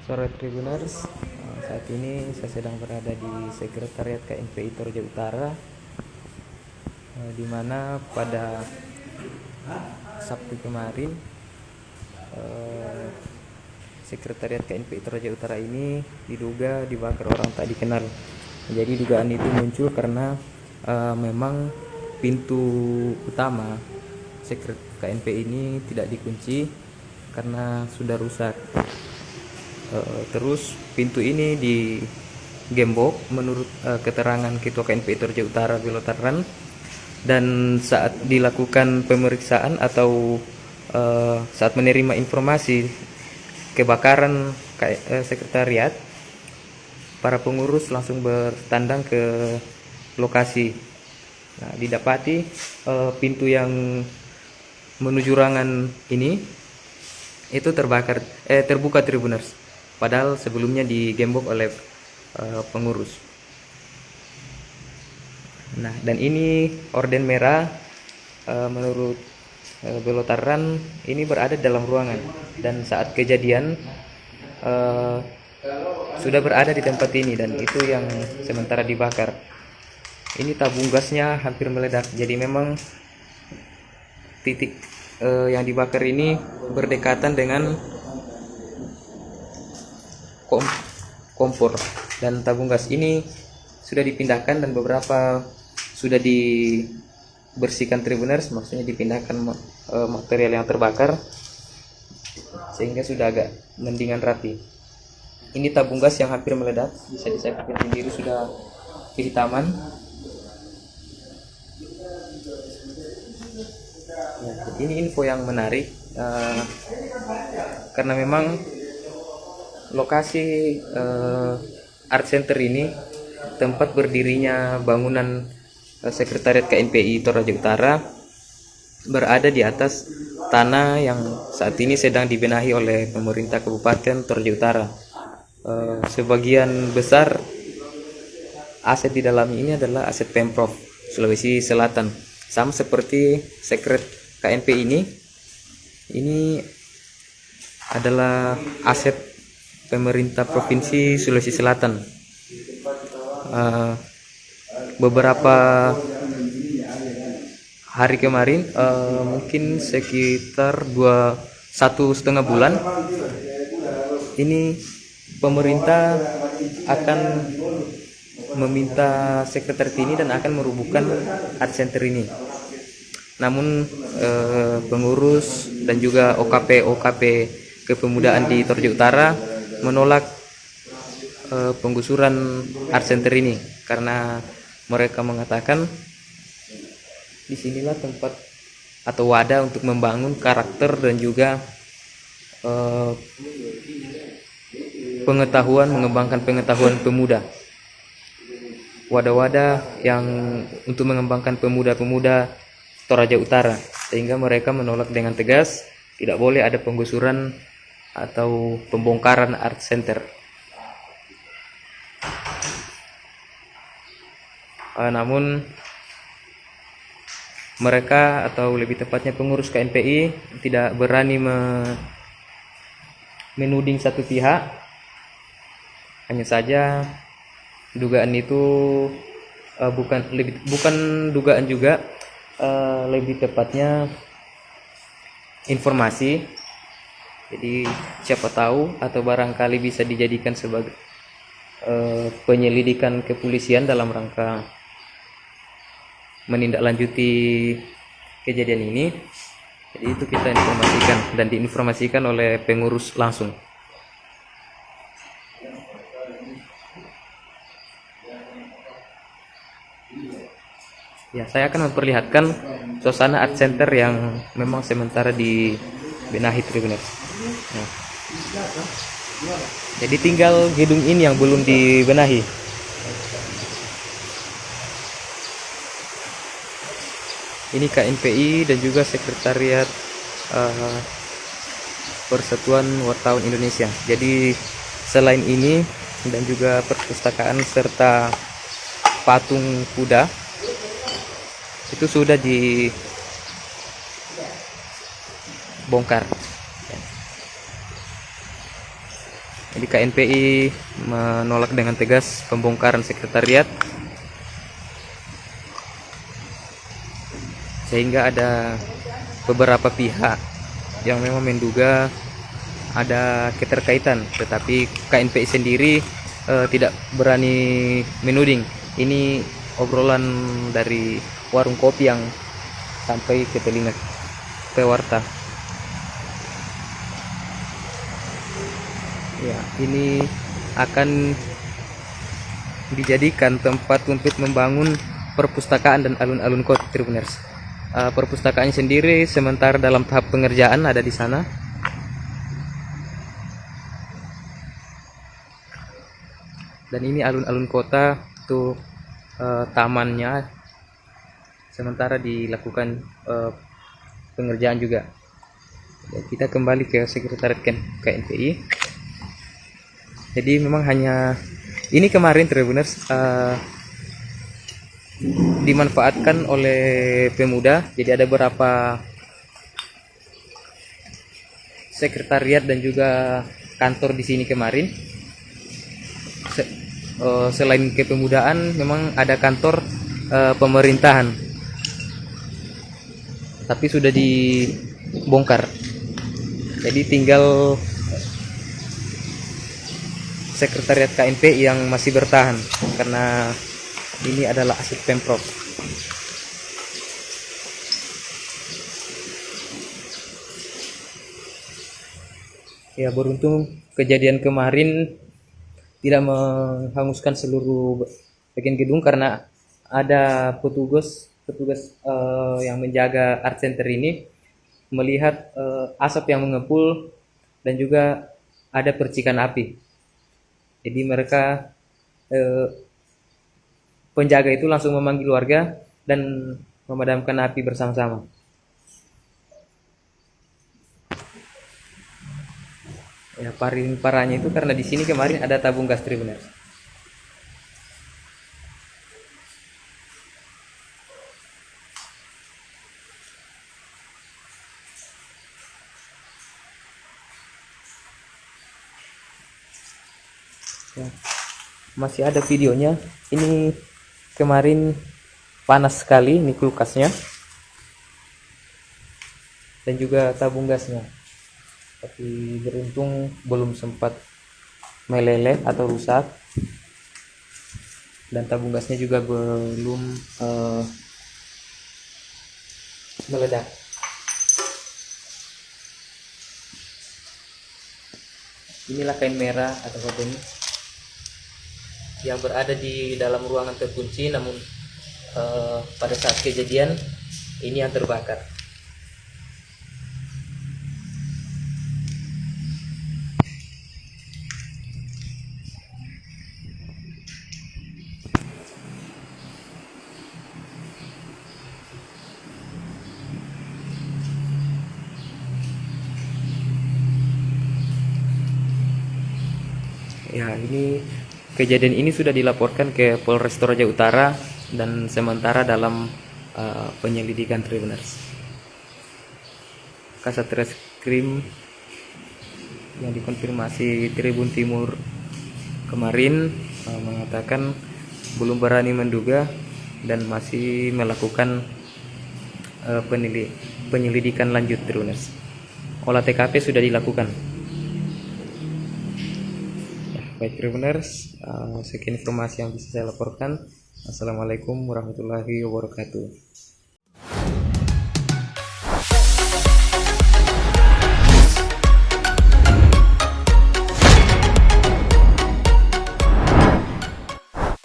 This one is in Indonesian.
Sore Tribuners, saat ini saya sedang berada di Sekretariat KNPI Toraja Utara, di mana pada Sabtu kemarin Sekretariat KNPI Toraja Utara ini diduga dibakar orang tak dikenal. Jadi dugaan itu muncul karena memang pintu utama KNPI ini tidak dikunci karena sudah rusak. Terus pintu ini digembok menurut keterangan Ketua KNPI Toraja Utara Bilotaran, dan saat dilakukan pemeriksaan atau saat menerima informasi kebakaran sekretariat, para pengurus langsung bertandang ke lokasi. Nah, didapati pintu yang menuju ruangan ini itu terbuka Tribuners, padahal sebelumnya digembok oleh pengurus. Nah, dan ini orden merah menurut Belotaran ini berada dalam ruangan, dan saat kejadian sudah berada di tempat ini, dan itu yang sementara dibakar. Ini tabung gasnya hampir meledak. Jadi memang titik yang dibakar ini berdekatan dengan kompor, dan tabung gas ini sudah dipindahkan dan beberapa sudah dibersihkan Tribuners, maksudnya dipindahkan material yang terbakar sehingga sudah agak mendingan rapi. Ini tabung gas yang hampir meledak, bisa disaksikan sendiri sudah kehitaman. Ini info yang menarik karena memang lokasi Art Center ini tempat berdirinya bangunan Sekretariat KNPI Toraja Utara berada di atas tanah yang saat ini sedang dibenahi oleh pemerintah Kabupaten Toraja Utara. Sebagian besar aset di dalam ini adalah aset Pemprov Sulawesi Selatan, sama seperti sekret KNPI ini adalah aset pemerintah Provinsi Sulawesi Selatan. Beberapa hari kemarin, mungkin sekitar 1,5 bulan, ini pemerintah akan meminta sekretariat ini dan akan merubuhkan art center ini. Namun pengurus dan juga OKP kepemudaan di Toraja Utara menolak penggusuran art center ini karena mereka mengatakan disinilah tempat atau wadah untuk membangun karakter dan juga mengembangkan pengetahuan pemuda. Wadah-wadah yang untuk mengembangkan pemuda-pemuda Toraja Utara, sehingga mereka menolak dengan tegas tidak boleh ada penggusuran atau pembongkaran art center. Namun mereka, atau lebih tepatnya pengurus KNPI, tidak berani menuding satu pihak. Hanya saja dugaan itu bukan dugaan juga, lebih tepatnya informasi. Jadi siapa tahu atau barangkali bisa dijadikan sebagai penyelidikan kepolisian dalam rangka menindaklanjuti kejadian ini. Jadi itu kita informasikan dan diinformasikan oleh pengurus langsung. Ya, saya akan memperlihatkan suasana art center yang memang sementara dibenahi Tribuners. Nah, jadi tinggal gedung ini yang belum dibenahi. Ini KNPI dan juga Sekretariat Persatuan Wartawan Indonesia. Jadi selain ini dan juga perpustakaan serta patung kuda itu sudah dibongkar. Jadi Jadi KNPI menolak dengan tegas pembongkaran sekretariat, sehingga ada beberapa pihak yang memang menduga ada keterkaitan, tetapi KNPI sendiri tidak berani menuding. Ini obrolan dari warung kopi yang sampai ke telinga pewarta. Ya, ini akan dijadikan tempat untuk membangun perpustakaan dan alun-alun kota Tribuners. Perpustakaan sendiri sementara dalam tahap pengerjaan ada di sana. Dan ini alun-alun kota untuk tamannya sementara dilakukan pengerjaan juga. Ya, kita kembali ke sekretariat KNPI. Jadi memang hanya ini kemarin Tribuners dimanfaatkan oleh pemuda. Jadi ada beberapa sekretariat dan juga kantor di sini kemarin. Selain kepemudaan, memang ada kantor pemerintahan, tapi sudah dibongkar. Jadi tinggal sekretariat KNP yang masih bertahan karena ini adalah aset Pemprov. Ya, beruntung kejadian kemarin tidak menghanguskan seluruh bagian gedung karena ada petugas yang menjaga art center ini melihat asap yang mengepul dan juga ada percikan api. Jadi mereka penjaga itu langsung memanggil warga dan memadamkan api bersama-sama. Ya, paling parahnya itu karena di sini kemarin ada tabung gas Tribuners. Ya, masih ada videonya. Ini kemarin panas sekali ini kulkasnya dan juga tabung gasnya, tapi beruntung belum sempat meleleh atau rusak, dan tabung gasnya juga belum meledak. Inilah kain merah atau karbon yang berada di dalam ruangan terkunci, namun pada saat kejadian ini yang terbakar. Ya, ini kejadian ini sudah dilaporkan ke Polres Toraja Utara dan sementara dalam penyelidikan Tribuners. Kasat Reskrim yang dikonfirmasi Tribun Timur kemarin mengatakan belum berani menduga dan masih melakukan penyelidikan lanjut Tribuners. Olah TKP sudah dilakukan. Baik Tribuners, sekian informasi yang bisa saya laporkan. Assalamualaikum warahmatullahi wabarakatuh.